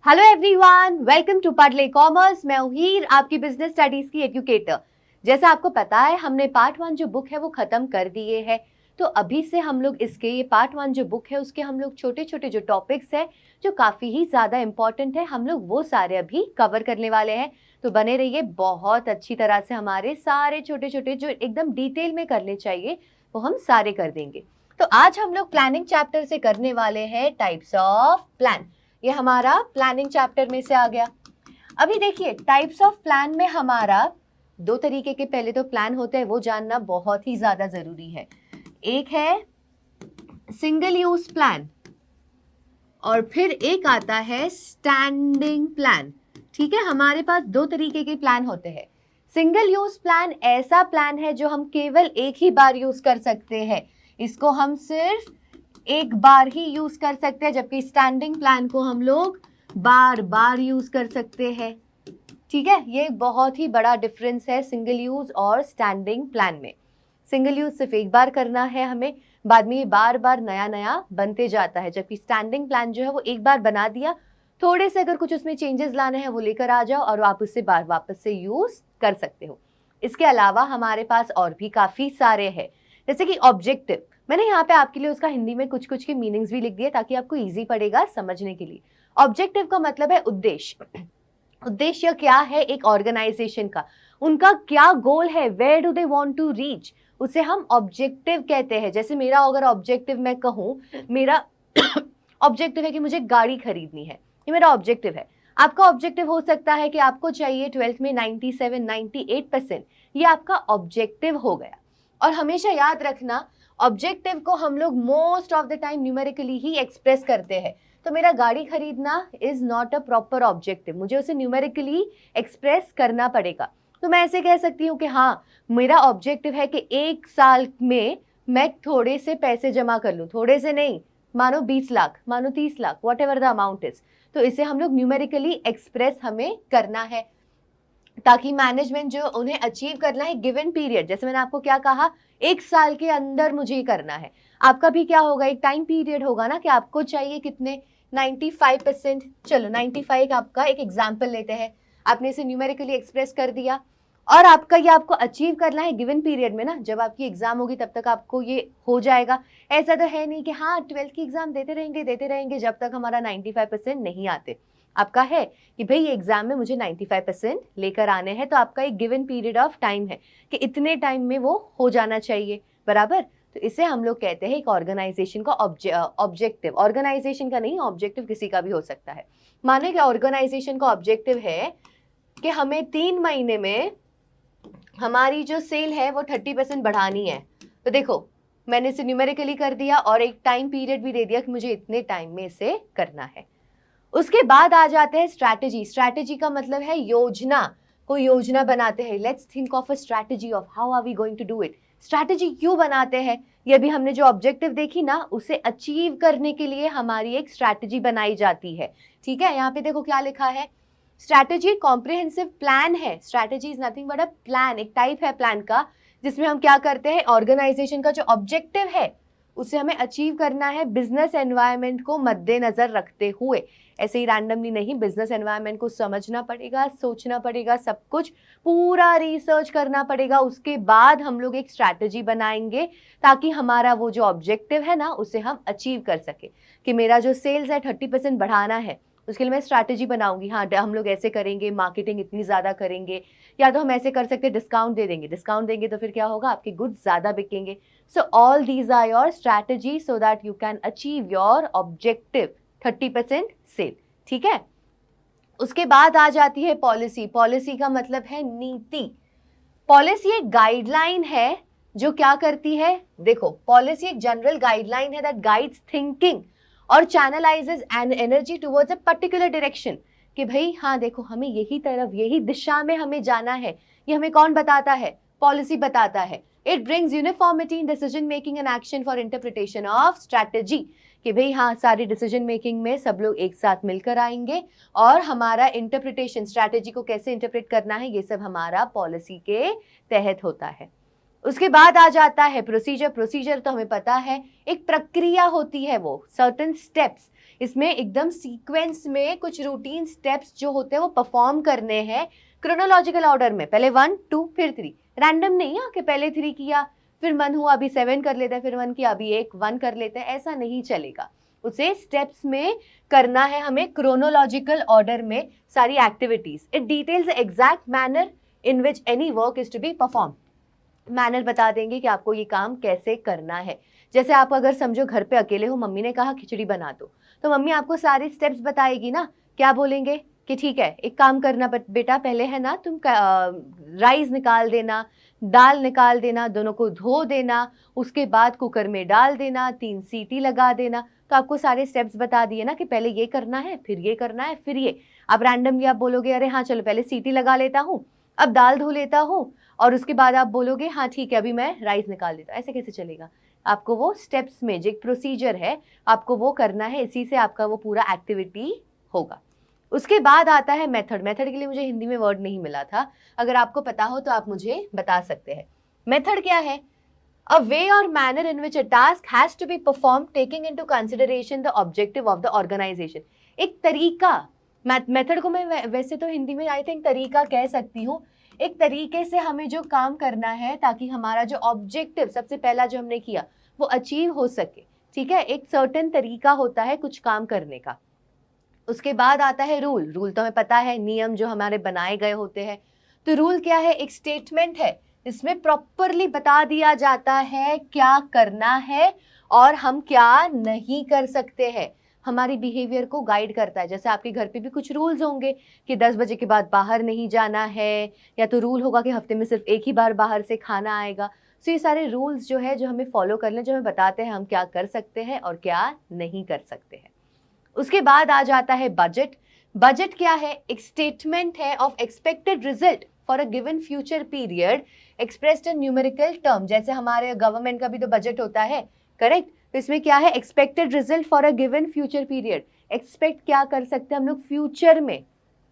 Hello everyone, welcome to Parle commerce. मैं हूं हीर, आपकी बिजनेस स्टडीज की एजुकेटर। जैसा आपको पता है, हमने पार्ट 1 जो बुक है वो खत्म कर दिए है। तो अभी से हम लोग इसके ये पार्ट 1 जो बुक है उसके हम लोग छोटे छोटे जो टॉपिक्स है जो काफी ही ज्यादा इंपॉर्टेंट है, हम लोग वो सारे अभी कवर करने वाले हैं। तो बने रहिए, बहुत अच्छी तरह से हमारे सारे छोटे छोटे जो एकदम डिटेल में करने चाहिए वो हम सारे कर देंगे। तो आज हम लोग प्लानिंग चैप्टर से करने वाले हैं टाइप्स ऑफ प्लान। ये हमारा प्लानिंग चैप्टर में से आ गया। अभी देखिए, टाइप्स ऑफ प्लान में हमारा दो तरीके के पहले तो प्लान होते हैं, वो जानना बहुत ही ज्यादा जरूरी है। एक है सिंगल यूज प्लान और फिर एक आता है स्टैंडिंग प्लान। ठीक है, हमारे पास दो तरीके के प्लान होते हैं। सिंगल यूज प्लान ऐसा प्लान है जो हम केवल एक ही बार यूज कर सकते हैं, इसको हम सिर्फ एक बार ही यूज कर सकते हैं, जबकि स्टैंडिंग प्लान को हम लोग बार बार यूज कर सकते हैं। ठीक है, ये बहुत ही बड़ा डिफरेंस है सिंगल यूज और स्टैंडिंग प्लान में। सिंगल यूज सिर्फ एक बार करना है हमें, बाद में ये बार बार नया नया बनते जाता है, जबकि स्टैंडिंग प्लान जो है वो एक बार बना दिया, थोड़े से अगर कुछ उसमें चेंजेस लाने हैं वो लेकर आ जाओ और आप उससे बार वापस से यूज कर सकते हो। इसके अलावा हमारे पास और भी काफी सारे हैं, जैसे कि ऑब्जेक्टिव। मैंने यहाँ पे आपके लिए उसका हिंदी में कुछ कुछ के मीनिंग्स भी लिख दिए ताकि आपको इजी पड़ेगा समझने के लिए। ऑब्जेक्टिव का मतलब है उद्देश्य। उद्देश्य क्या है एक ऑर्गेनाइजेशन का, उनका क्या गोल है, where do they want to reach, उसे हम ऑब्जेक्टिव कहते हैं। जैसे मेरा अगर ऑब्जेक्टिव मैं कहूँ, मेरा ऑब्जेक्टिव है कि मुझे गाड़ी खरीदनी है, ये मेरा ऑब्जेक्टिव है। आपका ऑब्जेक्टिव हो सकता है कि आपको चाहिए 12th में 97 98%, ये आपका ऑब्जेक्टिव हो गया। और हमेशा याद रखना, ऑब्जेक्टिव को हम लोग most of the time numerically he express करते हैं। तो मेरा गाड़ी खरीदना is not a proper objective, मुझे उसे न्यूमेरिकली एक्सप्रेस करना पड़ेगा। तो मैं ऐसे कह सकती हूँ कि हाँ, मेरा ऑब्जेक्टिव है कि एक साल में मैं थोड़े से पैसे जमा कर लूँ, थोड़े से नहीं, मानो 20 लाख, मानो 30 lakh, what ever the amount is. तो इसे हम लोग न्यूमेरिकली एक्सप्रेस हमें करना है, ताकि मैनेजमेंट जो उन्हें अचीव करना है गिवन पीरियड, जैसे मैंने आपको क्या कहा, एक साल के अंदर मुझे ये करना है। आपका भी क्या होगा, एक टाइम पीरियड होगा ना कि आपको चाहिए कितने, 95%। चलो 95 आपका एक एग्जाम्पल लेते हैं, आपने इसे न्यूमेरिकली एक्सप्रेस कर दिया और आपका ये आपको अचीव करना है गिवन पीरियड में ना, जब आपकी एग्जाम होगी तब तक आपको ये हो जाएगा। ऐसा तो है नहीं कि हाँ 12th की एग्जाम देते रहेंगे जब तक हमारा 95% नहीं आते। आपका है कि भाई ये एग्जाम में मुझे 95% लेकर आने हैं, तो आपका एक गिवन पीरियड ऑफ टाइम है कि इतने टाइम में वो हो जाना चाहिए, बराबर। तो इसे हम लोग कहते हैं एक ऑर्गेनाइजेशन का ऑब्जेक्टिव। ऑर्गेनाइजेशन का नहीं, ऑब्जेक्टिव किसी का भी हो सकता है। माने कि ऑर्गेनाइजेशन का ऑब्जेक्टिव है कि हमें 3 महीने में हमारी जो सेल है वो 30% बढ़ानी है। तो देखो, मैंने इसे न्यूमेरिकली कर दिया और एक टाइम पीरियड भी दे दिया कि मुझे इतने टाइम में इसे करना है। उसके बाद आ जाते हैं स्ट्रैटेजी। स्ट्रैटेजी का मतलब है योजना, कोई योजना बनाते हैं। Let's think of a strategy of how are we going to do it. Strategy क्यों बनाते हैं, ये भी हमने जो ऑब्जेक्टिव देखी ना, उसे अचीव करने के लिए हमारी एक स्ट्रैटेजी बनाई जाती है। ठीक है, यहाँ पे देखो क्या लिखा है, स्ट्रैटेजी कॉम्प्रिहेंसिव प्लान है। Strategy is nothing but a plan, एक टाइप है प्लान का, जिसमें हम क्या करते हैं, ऑर्गेनाइजेशन का जो ऑब्जेक्टिव है उसे हमें अचीव करना है बिजनेस एनवायरनमेंट को मद्देनजर रखते हुए। ऐसे ही रैंडमली नहीं, बिजनेस एनवायरनमेंट को समझना पड़ेगा, सोचना पड़ेगा, सब कुछ पूरा रिसर्च करना पड़ेगा। उसके बाद हम लोग एक स्ट्रैटेजी बनाएंगे ताकि हमारा वो जो ऑब्जेक्टिव है ना उसे हम अचीव कर सके। कि मेरा जो सेल्स है 30% बढ़ाना है, उसके लिए मैं स्ट्रैटेजी बनाऊंगी। हाँ, हम लोग ऐसे करेंगे, मार्केटिंग इतनी ज्यादा करेंगे, या तो हम ऐसे कर सकते हैं, डिस्काउंट दे देंगे। डिस्काउंट देंगे तो फिर क्या होगा, आपके गुड्स ज्यादा बिकेंगे। So all these are your strategy so that you can achieve your objective 30% sale. ठीक है, उसके बाद आ जाती है पॉलिसी। पॉलिसी का मतलब है नीति। पॉलिसी एक गाइडलाइन है जो क्या करती है, देखो, पॉलिसी एक जनरल गाइडलाइन है दैट गाइड्स थिंकिंग और channelizes an energy towards a particular direction. कि भाई हाँ देखो, हमें यही तरफ, यही दिशा में हमें जाना है। ये हमें कौन बताता है, पॉलिसी बताता है। It brings uniformity in decision making and action for interpretation of strategy. कि भाई हाँ, सारी डिसीजन मेकिंग में सब लोग एक साथ मिलकर आएंगे और हमारा इंटरप्रिटेशन, स्ट्रैटेजी को कैसे इंटरप्रेट करना है, ये सब हमारा पॉलिसी के तहत होता है। उसके बाद आ जाता है प्रोसीजर। प्रोसीजर तो हमें पता है, एक प्रक्रिया होती है, वो सर्टेन स्टेप्स। इसमें एकदम सीक्वेंस में कुछ रूटीन स्टेप्स जो होते हैं वो परफॉर्म करने हैं क्रोनोलॉजिकल ऑर्डर में, पहले 1 2 फिर 3, रैंडम नहीं है कि पहले 3 किया फिर मन हुआ अभी 7 कर लेते हैं, फिर 1 किया अभी 1 कर लेते हैं, ऐसा नहीं चलेगा। उसे स्टेप्स में करना है हमें क्रोनोलॉजिकल ऑर्डर में सारी activities. It details exact manner in which any work is to be perform. Manner बता देंगे कि आपको ये काम कैसे करना है। जैसे आप अगर समझो घर पे अकेले हो, मम्मी ने कहा खिचड़ी बना दो, तो मम्मी आपको सारे स्टेप्स बताएगी ना। क्या बोलेंगे कि ठीक है एक काम करना बेटा, पहले है ना तुम राइस निकाल देना, दाल निकाल देना, दोनों को धो देना, उसके बाद कुकर में डाल देना, 3 सीटी लगा देना। तो आपको सारे स्टेप्स बता दिए ना कि पहले ये करना है, फिर ये करना है, फिर ये। आप रैंडमली आप बोलोगे अरे हाँ चलो पहले सीटी लगा लेता हूँ, अब दाल धो लेता हूँ, और उसके बाद आप बोलोगे हाँ ठीक है अभी मैं राइस निकाल देता हूँ। ऐसे कैसे चलेगा? आपको वो स्टेप्स में जो एक प्रोसीजर है आपको वो करना है, इसी से आपका वो पूरा एक्टिविटी होगा। उसके बाद आता है मेथड। मेथड के लिए मुझे हिंदी में वर्ड नहीं मिला था, अगर आपको पता हो तो आप मुझे बता सकते हैं। मेथड क्या है? A way or manner in which a task has to be performed taking into consideration the objective of the organization। एक तरीका, मेथड को मैं वैसे तो हिंदी में आई थिंक तरीका कह सकती हूँ। एक तरीके से हमें जो काम करना है ताकि हमारा जो ऑब्जेक्टिव सबसे पहला जो हमने किया वो अचीव हो सके। ठीक है, एक सर्टेन तरीका होता है कुछ काम करने का। उसके बाद आता है रूल। रूल तो हमें पता है, नियम जो हमारे बनाए गए होते हैं। तो रूल क्या है? एक स्टेटमेंट है, इसमें प्रॉपरली बता दिया जाता है क्या करना है और हम क्या नहीं कर सकते हैं। हमारी बिहेवियर को गाइड करता है। जैसे आपके घर पे भी कुछ रूल्स होंगे कि 10 बजे के बाद बाहर नहीं जाना है, या तो रूल होगा कि हफ्ते में सिर्फ एक ही बार बाहर से खाना आएगा। सो ये सारे रूल्स जो है जो हमें फॉलो करने, जो हमें बताते हैं हम क्या कर सकते हैं और क्या नहीं कर सकते हैं। उसके बाद आ जाता है बजट। बजट क्या है? एक स्टेटमेंट है of expected result for a given future period expressed in numerical term. जैसे हमारे गवर्नमेंट का भी तो बजट होता है, करेक्ट? तो इसमें क्या है? Expected result for a given future period. Expect क्या कर सकते हैं हम लोग फ्यूचर में,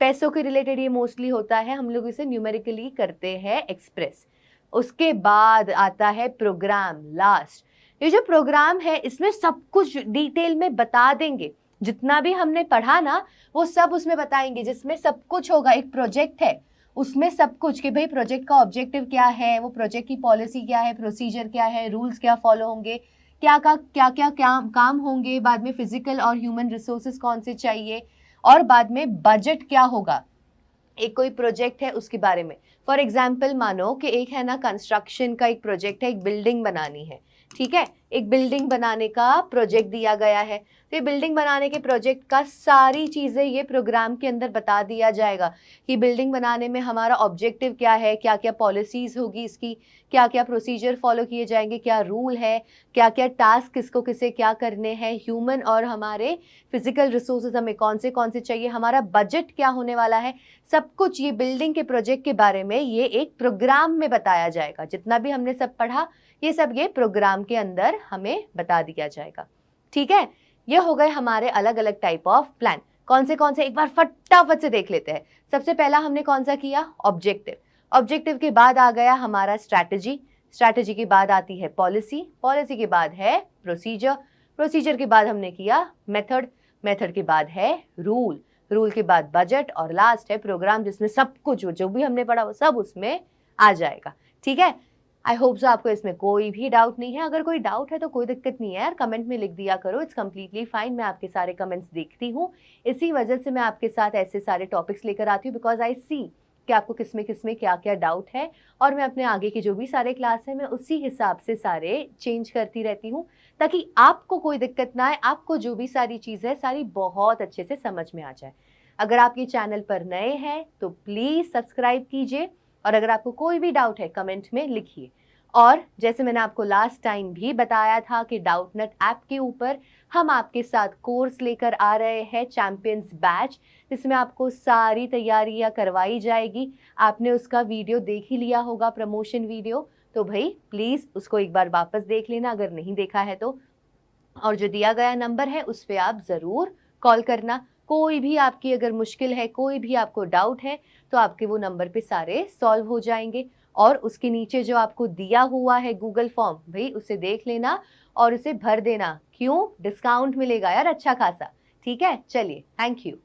पैसों के रिलेटेड ये मोस्टली होता है, हम लोग इसे न्यूमेरिकली करते हैं एक्सप्रेस। उसके बाद आता है प्रोग्राम, लास्ट। ये जो प्रोग्राम है इसमें सब कुछ डिटेल में बता देंगे, जितना भी हमने पढ़ा ना वो सब उसमें बताएंगे, जिसमें सब कुछ होगा। एक प्रोजेक्ट है उसमें सब कुछ कि भाई प्रोजेक्ट का ऑब्जेक्टिव क्या है, वो प्रोजेक्ट की पॉलिसी क्या है, प्रोसीजर क्या है, रूल्स क्या फॉलो होंगे, क्या काम होंगे, बाद में फिजिकल और ह्यूमन रिसोर्सेज कौन से चाहिए, और बाद में बजट क्या होगा। एक कोई प्रोजेक्ट है उसके बारे में, फॉर एग्जाम्पल मानो कि एक है ना कंस्ट्रक्शन का एक प्रोजेक्ट है, एक बिल्डिंग बनानी है। ठीक है, एक बिल्डिंग बनाने का प्रोजेक्ट दिया गया है, तो ये बिल्डिंग बनाने के प्रोजेक्ट का सारी चीज़ें ये प्रोग्राम के अंदर बता दिया जाएगा कि बिल्डिंग बनाने में हमारा ऑब्जेक्टिव क्या है, क्या क्या पॉलिसीज़ होगी इसकी, क्या क्या प्रोसीजर फॉलो किए जाएंगे, क्या रूल है, क्या क्या टास्क किसको किसे क्या करने हैं, ह्यूमन और हमारे फिजिकल रिसोर्सेज हमें कौन से चाहिए, हमारा बजट क्या होने वाला है। सब कुछ ये बिल्डिंग के प्रोजेक्ट के बारे में ये एक प्रोग्राम में बताया जाएगा। जितना भी हमने सब पढ़ा ये सब ये प्रोग्राम के अंदर हमें बता दिया जाएगा। ठीक है, ये हो गए हमारे अलग अलग टाइप ऑफ प्लान। कौन से एक बार फटाफट से देख लेते हैं। सबसे पहला हमने कौन सा किया? ऑब्जेक्टिव। ऑब्जेक्टिव के बाद आ गया हमारा स्ट्रैटेजी। स्ट्रैटेजी के बाद आती है पॉलिसी। पॉलिसी के बाद है प्रोसीजर। प्रोसीजर के बाद हमने किया मेथड। मेथड के बाद है रूल। रूल के बाद बजट, और लास्ट है प्रोग्राम, जिसमें सब कुछ जो भी हमने पढ़ा वो सब उसमें आ जाएगा। ठीक है, आई होप सो आपको इसमें कोई भी डाउट नहीं है। अगर कोई डाउट है तो कोई दिक्कत नहीं है यार, कमेंट में लिख दिया करो, इट्स कम्प्लीटली फाइन। मैं आपके सारे कमेंट्स देखती हूँ, इसी वजह से मैं आपके साथ ऐसे सारे टॉपिक्स लेकर आती हूँ, बिकॉज आई सी कि आपको किसमें क्या क्या डाउट है, और मैं अपने आगे के जो भी सारे क्लास है मैं उसी हिसाब से सारे चेंज करती रहती हूँ, ताकि आपको कोई दिक्कत ना आए, आपको जो भी सारी चीज़ है सारी बहुत अच्छे से समझ में आ जाए। अगर आप ये चैनल पर नए हैं तो प्लीज़ सब्सक्राइब कीजिए, और अगर आपको कोई भी डाउट है कमेंट में लिखिए। और जैसे मैंने आपको लास्ट टाइम भी बताया था कि डाउटनट ऐप के ऊपर हम आपके साथ कोर्स लेकर आ रहे हैं, चैंपियंस बैच, जिसमें आपको सारी तैयारियां करवाई जाएगी। आपने उसका वीडियो देख ही लिया होगा, प्रमोशन वीडियो, तो भाई प्लीज़ उसको एक बार वापस देख लेना अगर नहीं देखा है तो। और जो दिया गया नंबर है उस पर आप ज़रूर कॉल करना। कोई भी आपकी अगर मुश्किल है, कोई भी आपको डाउट है, तो आपके वो नंबर पे सारे सॉल्व हो जाएंगे। और उसके नीचे जो आपको दिया हुआ है गूगल फॉर्म, भाई उसे देख लेना और उसे भर देना। क्यों? डिस्काउंट मिलेगा यार अच्छा खासा। ठीक है, चलिए, थैंक यू।